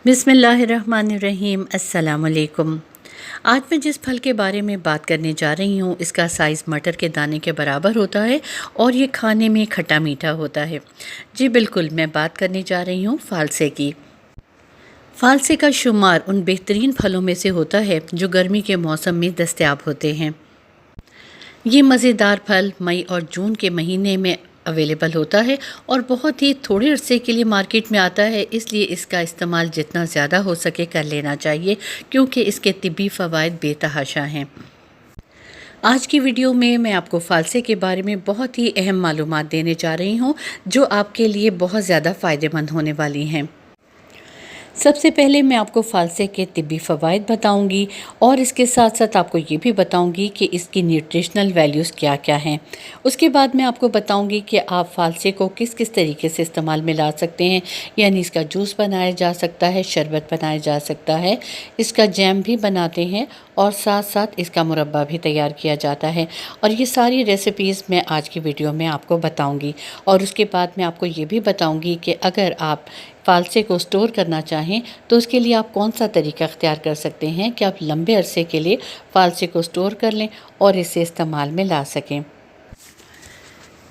बिस्मिल्लाहिर्रहमानिर्रहीम। अस्सलामुअलैकुम। आज मैं जिस फल के बारे में बात करने जा रही हूँ इसका साइज़ मटर के दाने के बराबर होता है और ये खाने में खट्टा मीठा होता है। जी बिल्कुल, मैं बात करने जा रही हूँ फालसे की। फालसे का शुमार उन बेहतरीन फलों में से होता है जो गर्मी के मौसम में दस्तयाब होते हैं। ये मज़ेदार फल मई और जून के महीने में अवेलेबल होता है और बहुत ही थोड़े अरसे के लिए मार्केट में आता है, इसलिए इसका इस्तेमाल जितना ज़्यादा हो सके कर लेना चाहिए क्योंकि इसके तिब्बी फ़वाइद बेतहाशा हैं। आज की वीडियो में मैं आपको फालसे के बारे में बहुत ही अहम मालूमात देने जा रही हूँ जो आपके लिए बहुत ज़्यादा फ़ायदेमंद होने वाली हैं। सबसे पहले मैं आपको फालसे के तिब्बी फ़वाइद बताऊंगी और इसके साथ साथ आपको ये भी बताऊंगी कि इसकी न्यूट्रिशनल वैल्यूज़ क्या क्या हैं। उसके बाद मैं आपको बताऊंगी कि आप फालसे को किस किस तरीके से इस्तेमाल में ला सकते हैं, यानी इसका जूस बनाया जा सकता है, शरबत बनाया जा सकता है, इसका जैम भी बनाते हैं और साथ साथ इसका मुरब्बा भी तैयार किया जाता है। और ये सारी रेसिपीज़ मैं आज की वीडियो में आपको बताऊँगी। और उसके बाद मैं आपको ये भी बताऊँगी कि अगर आप फालसे को स्टोर करना चाहें तो उसके लिए आप कौन सा तरीका अख्तियार कर सकते हैं कि आप लंबे अरसे के लिए फालसे को स्टोर कर लें और इसे इस्तेमाल में ला सकें।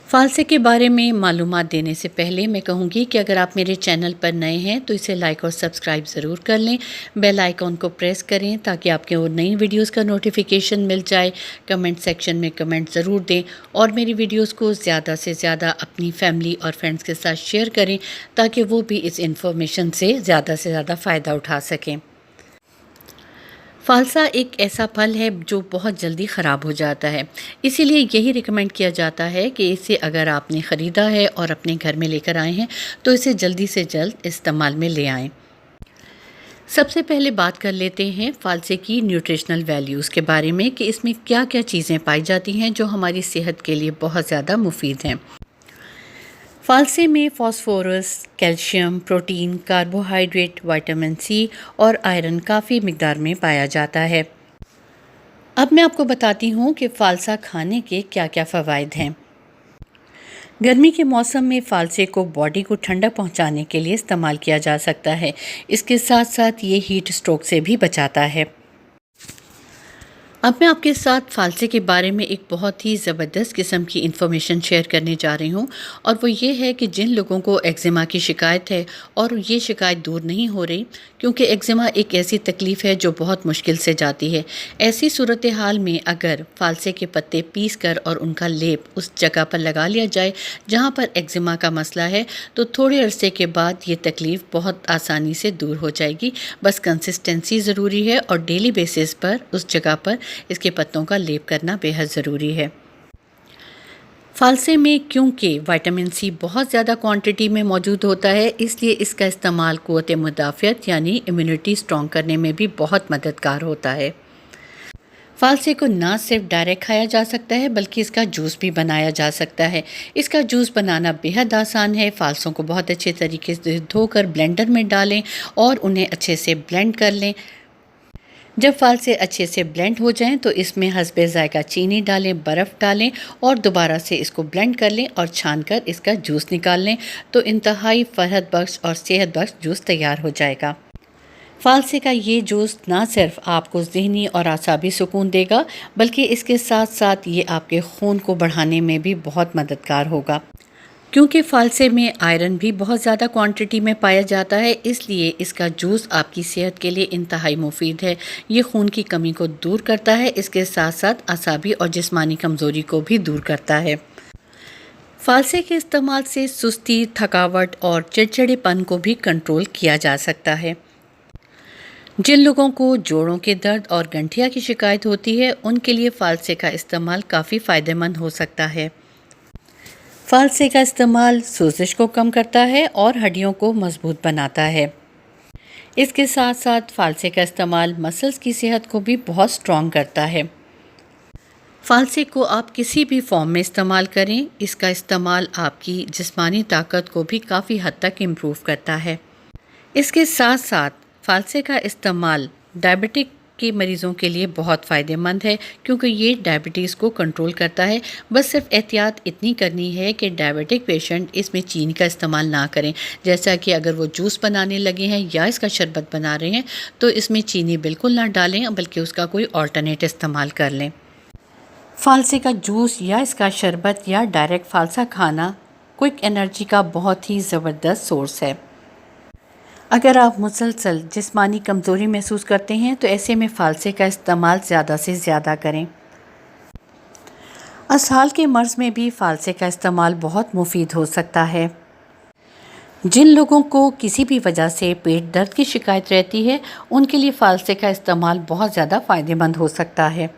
फालसे के बारे में मालूमात देने से पहले मैं कहूँगी कि अगर आप मेरे चैनल पर नए हैं तो इसे लाइक और सब्सक्राइब ज़रूर कर लें। बेल आइकॉन को प्रेस करें ताकि आपके वो नई वीडियोस का नोटिफिकेशन मिल जाए। कमेंट सेक्शन में कमेंट ज़रूर दें और मेरी वीडियोस को ज़्यादा से ज़्यादा अपनी फैमिली और फ्रेंड्स के साथ शेयर करें ताकि वो भी इस इन्फॉर्मेशन से ज़्यादा फ़ायदा उठा सकें। फालसा एक ऐसा फल है जो बहुत जल्दी ख़राब हो जाता है, इसीलिए यही रिकमेंड किया जाता है कि इसे अगर आपने ख़रीदा है और अपने घर में लेकर आए हैं तो इसे जल्दी से जल्द इस्तेमाल में ले आएं। सबसे पहले बात कर लेते हैं फालसे की न्यूट्रिशनल वैल्यूज़ के बारे में कि इसमें क्या क्या चीज़ें पाई जाती हैं जो हमारी सेहत के लिए बहुत ज़्यादा मुफीद हैं। फालसे में phosphorus, calcium, protein, carbohydrate, vitamin C और आयरन काफ़ी मिकदार में पाया जाता है। अब मैं आपको बताती हूँ कि फ़ालसा खाने के क्या क्या फ़वाइद हैं। गर्मी के मौसम में फ़ालसे को बॉडी को ठंडा पहुँचाने के लिए इस्तेमाल किया जा सकता है। इसके साथ साथ ये हीट स्ट्रोक से भी बचाता है। अब मैं आपके साथ फालसे के बारे में एक बहुत ही ज़बरदस्त किस्म की इन्फॉर्मेशन शेयर करने जा रही हूँ और वो ये है कि जिन लोगों को एक्जिमा की शिकायत है और ये शिकायत दूर नहीं हो रही, क्योंकि एक्जिमा एक ऐसी तकलीफ़ है जो बहुत मुश्किल से जाती है। ऐसी सूरत हाल में अगर फालसे के पत्ते पीस कर और उनका लेप उस जगह पर लगा लिया जाए जहाँ पर एक्जिमा का मसला है तो थोड़े अरसे के बाद ये तकलीफ़ बहुत आसानी से दूर हो जाएगी। बस कंसिस्टेंसी ज़रूरी है और डेली बेसिस पर उस जगह पर इसके पत्तों का लेप करना बेहद ज़रूरी है। फालसे में क्योंकि विटामिन सी बहुत ज़्यादा क्वांटिटी में मौजूद होता है, इसलिए इसका इस्तेमाल क़ुव्वत मुदाफ़ियत यानी इम्यूनिटी स्ट्रॉन्ग करने में भी बहुत मददगार होता है। फालसे को ना सिर्फ डायरेक्ट खाया जा सकता है बल्कि इसका जूस भी बनाया जा सकता है। इसका जूस बनाना बेहद आसान है। फालसों को बहुत अच्छे तरीके से धोकर ब्लेंडर में डालें और उन्हें अच्छे से ब्लेंड कर लें। जब फालसे अच्छे से ब्लेंड हो जाएं तो इसमें हस्बे ज़ायक़ा चीनी डालें, बर्फ़ डालें और दोबारा से इसको ब्लेंड कर लें और छानकर इसका जूस निकाल लें तो इंतहाई फ़रहत बख्श और सेहत बख्श जूस तैयार हो जाएगा। फालसे का ये जूस ना सिर्फ आपको ज़हनी और आसाबी सुकून देगा बल्कि इसके साथ साथ ये आपके खून को बढ़ाने में भी बहुत मददगार होगा। क्योंकि फालसे में आयरन भी बहुत ज़्यादा क्वांटिटी में पाया जाता है, इसलिए इसका जूस आपकी सेहत के लिए इंतहाई मुफीद है। ये खून की कमी को दूर करता है, इसके साथ साथ आसाबी और जिस्मानी कमज़ोरी को भी दूर करता है। फालसे के इस्तेमाल से सुस्ती, थकावट और चिड़चिड़ेपन को भी कंट्रोल किया जा सकता है। जिन लोगों को जोड़ों के दर्द और गठिया की शिकायत होती है उनके लिए फालसे का इस्तेमाल काफ़ी फ़ायदेमंद हो सकता है। फालसे का इस्तेमाल सोजिश को कम करता है और हड्डियों को मजबूत बनाता है। इसके साथ साथ फालसे का इस्तेमाल मसल्स की सेहत को भी बहुत स्ट्रॉन्ग करता है। फालसे को आप किसी भी फॉर्म में इस्तेमाल करें, इसका इस्तेमाल आपकी जिस्मानी ताकत को भी काफ़ी हद तक इम्प्रूव करता है। इसके साथ साथ फालसे का इस्तेमाल डायबिटिक के मरीज़ों के लिए बहुत फ़ायदेमंद है क्योंकि ये डायबिटीज़ को कंट्रोल करता है। बस सिर्फ एहतियात इतनी करनी है कि डायबिटिक पेशेंट इसमें चीनी का इस्तेमाल ना करें। जैसा कि अगर वो जूस बनाने लगे हैं या इसका शरबत बना रहे हैं तो इसमें चीनी बिल्कुल ना डालें, बल्कि उसका कोई ऑल्टरनेट इस्तेमाल कर लें। फालसे का जूस या इसका शरबत या डायरेक्ट फालसा खाना क्विक एनर्जी का बहुत ही ज़बरदस्त सोर्स है। अगर आप मुसलसल जिस्मानी कमज़ोरी महसूस करते हैं तो ऐसे में फालसे का इस्तेमाल ज़्यादा से ज़्यादा करें। असहाल के मर्ज़ में भी फालसे का इस्तेमाल बहुत मुफीद हो सकता है। जिन लोगों को किसी भी वजह से पेट दर्द की शिकायत रहती है उनके लिए फालसे का इस्तेमाल बहुत ज़्यादा फ़ायदेमंद हो सकता है।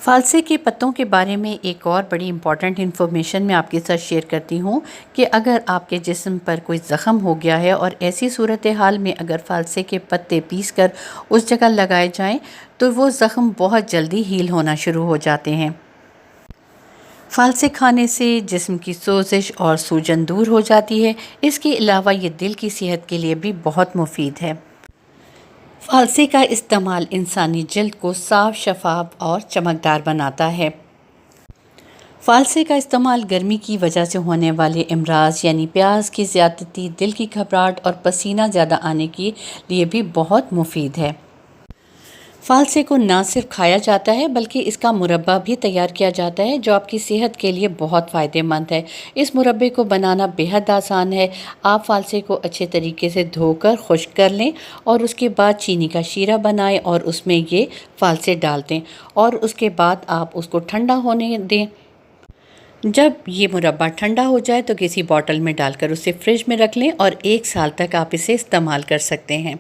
फालसे के पत्तों के बारे में एक और बड़ी इम्पॉर्टेंट इन्फॉर्मेशन मैं आपके साथ शेयर करती हूँ कि अगर आपके जिस्म पर कोई ज़ख़म हो गया है और ऐसी सूरत हाल में अगर फालसे के पत्ते पीस कर उस जगह लगाए जाएं तो वो ज़ख़म बहुत जल्दी हील होना शुरू हो जाते हैं। फालसे खाने से जिस्म की सोजिश और सूजन दूर हो जाती है। इसके अलावा ये दिल की सेहत के लिए भी बहुत मुफीद है। फालसे का इस्तेमाल इंसानी जल्द को साफ, शफाफ और चमकदार बनाता है। फालसे का इस्तेमाल गर्मी की वजह से होने वाले अमराज यानी प्यास की ज़्यादती, दिल की घबराहट और पसीना ज़्यादा आने के लिए भी बहुत मुफीद है। फालसे को ना सिर्फ खाया जाता है बल्कि इसका मुरब्बा भी तैयार किया जाता है जो आपकी सेहत के लिए बहुत फ़ायदेमंद है। इस मुरब्बे को बनाना बेहद आसान है। आप फालसे को अच्छे तरीके से धोकर खुश्क कर लें और उसके बाद चीनी का शीरा बनाएं और उसमें ये फालसे डाल दें और उसके बाद आप उसको ठंडा होने दें। जब ये मुरब्बा ठंडा हो जाए तो किसी बॉटल में डालकर उसे फ्रिज में रख लें और 1 साल तक आप इसे इस्तेमाल कर सकते हैं।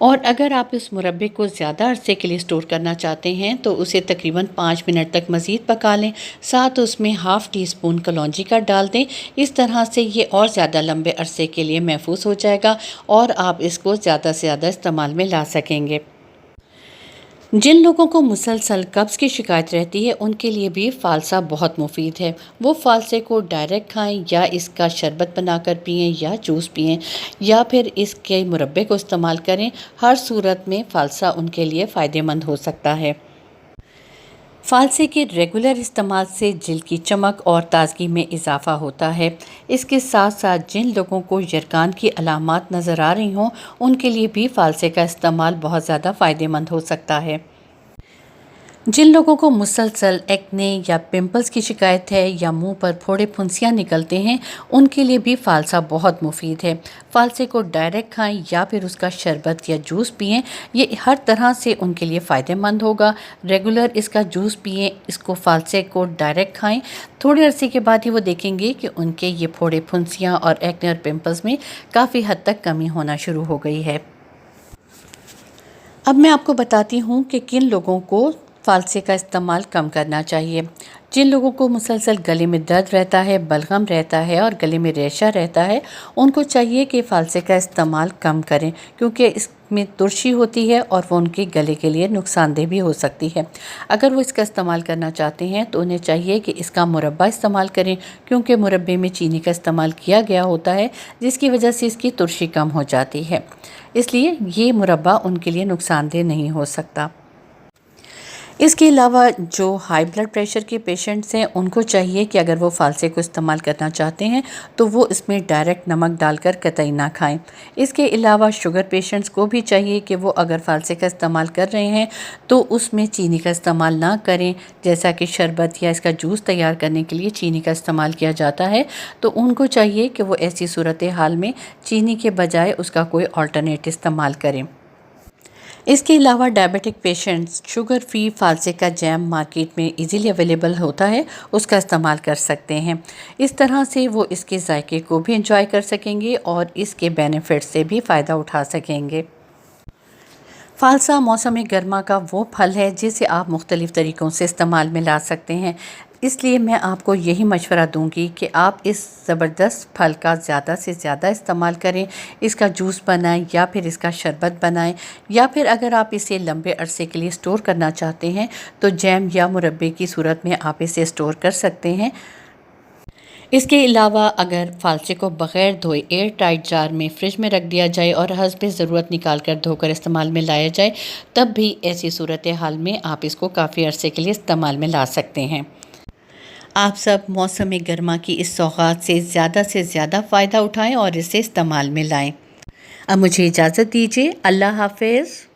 और अगर आप इस मुरब्बे को ज़्यादा अरसे के लिए स्टोर करना चाहते हैं तो उसे तकरीबन 5 मिनट तक मज़ीद पका लें। साथ उसमें हाफ़ टी स्पून कलौंजी का डाल दें। इस तरह से ये और ज़्यादा लंबे अरसे के लिए महफूज हो जाएगा और आप इसको ज़्यादा से ज़्यादा इस्तेमाल में ला सकेंगे। जिन लोगों को मुसलसल कब्ज़ की शिकायत रहती है उनके लिए भी फालसा बहुत मुफीद है। वो फालसे को डायरेक्ट खाएं या इसका शरबत बनाकर पिएं या जूस पिएं या फिर इसके मुरब्बे को इस्तेमाल करें। हर सूरत में फालसा उनके लिए फ़ायदेमंद हो सकता है। फालसे के रेगुलर इस्तेमाल से जिल्द की चमक और ताजगी में इजाफ़ा होता है। इसके साथ साथ जिन लोगों को यरकान की अलामात नज़र आ रही हों उनके लिए भी फालसे का इस्तेमाल बहुत ज़्यादा फ़ायदेमंद हो सकता है। जिन लोगों को मुसलसल एक्ने या पिंपल्स की शिकायत है या मुंह पर फोड़े फुंसियाँ निकलते हैं उनके लिए भी फालसा बहुत मुफीद है। फालसे को डायरेक्ट खाएं या फिर उसका शरबत या जूस पिएं। ये हर तरह से उनके लिए फ़ायदेमंद होगा। रेगुलर इसका जूस पिएं, इसको फालसे को डायरेक्ट खाएं। थोड़े अरसे के बाद ही वो देखेंगे कि उनके ये फोड़े फुंसियाँ और एक्ने और पिंपल्स में काफ़ी हद तक कमी होना शुरू हो गई है। अब मैं आपको बताती हूँ कि किन लोगों को फालसे का इस्तेमाल कम करना चाहिए। जिन लोगों को मुसलसल गले में दर्द रहता है, बलगम रहता है और गले में रेशा रहता है उनको चाहिए कि फालसे का इस्तेमाल कम करें क्योंकि इसमें तुरशी होती है और वो उनके गले के लिए नुकसानदेह भी हो सकती है। अगर वो इसका इस्तेमाल करना चाहते हैं तो उन्हें चाहिए कि इसका मुरब्बा इस्तेमाल करें क्योंकि मुरब्बे में चीनी का इस्तेमाल किया गया होता है जिसकी वजह से इसकी तुरशी कम हो जाती है। इसलिए ये मुरब्बा उनके लिए नुकसानदेह नहीं हो सकता। इसके अलावा जो हाई ब्लड प्रेशर के पेशेंट्स हैं उनको चाहिए कि अगर वो फालसे को इस्तेमाल करना चाहते हैं तो वो इसमें डायरेक्ट नमक डालकर कतई ना खाएं। इसके अलावा शुगर पेशेंट्स को भी चाहिए कि वो अगर फालसे का इस्तेमाल कर रहे हैं तो उसमें चीनी का इस्तेमाल ना करें। जैसा कि शरबत या इसका जूस तैयार करने के लिए चीनी का इस्तेमाल किया जाता है तो उनको चाहिए कि वो ऐसी सूरत हाल में चीनी के बजाय उसका कोई ऑल्टरनेट इस्तेमाल करें। इसके अलावा डायबिटिक पेशेंट्स शुगर फ्री फालसे का जैम मार्केट में इजीली अवेलेबल होता है, उसका इस्तेमाल कर सकते हैं। इस तरह से वो इसके जायके को भी एंजॉय कर सकेंगे और इसके बेनिफिट से भी फ़ायदा उठा सकेंगे। फालसा मौसम गर्मा का वो फल है जिसे आप मुख्तलिफ़ तरीक़ों से इस्तेमाल में ला सकते हैं। इसलिए मैं आपको यही मशवरा दूंगी कि आप इस ज़बरदस्त फल का ज़्यादा से ज़्यादा इस्तेमाल करें। इसका जूस बनाएं या फिर इसका शरबत बनाएं या फिर अगर आप इसे लंबे अरसे के लिए स्टोर करना चाहते हैं तो जैम या मुरब्बे की सूरत में आप इसे स्टोर कर सकते हैं। इसके अलावा अगर फ़ालसे को बग़ैर धोए एयर टाइट जार में फ्रिज में रख दिया जाए और हस्बे ज़रूरत निकाल कर धोकर इस्तेमाल में लाया जाए, तब भी ऐसी सूरत हाल में आप इसको काफ़ी अरसे के लिए इस्तेमाल में ला सकते हैं। आप सब मौसम गर्मा की इस सौगात से ज़्यादा फ़ायदा उठाएं और इसे इस्तेमाल में लाएं। अब मुझे इजाज़त दीजिए। अल्लाह हाफ़िज़।